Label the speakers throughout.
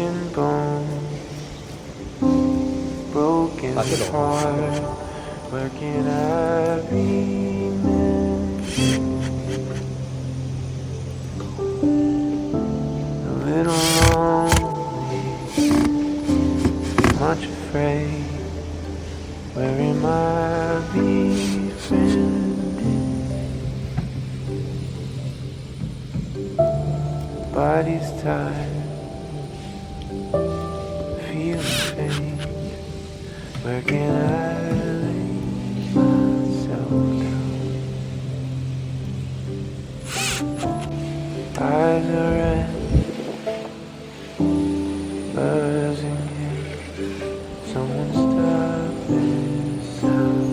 Speaker 1: broken bones, broken heart. Where can I be meant? A little lonely, much afraid. Where am I befriended? Body's tired, feeling pain. Where can I lay myself down? Eyes are red, buzzing in. Someone stop this sound.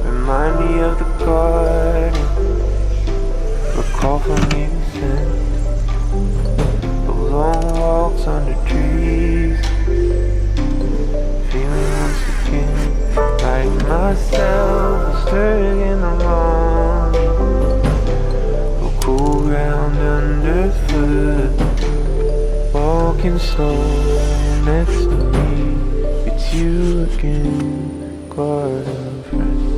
Speaker 1: Remind me of the garden, recall from Inset, the long walks under trees, feeling once again like myself, stirring in the morning, the cool ground underfoot, walking slow next to me, it's you again, garden friend.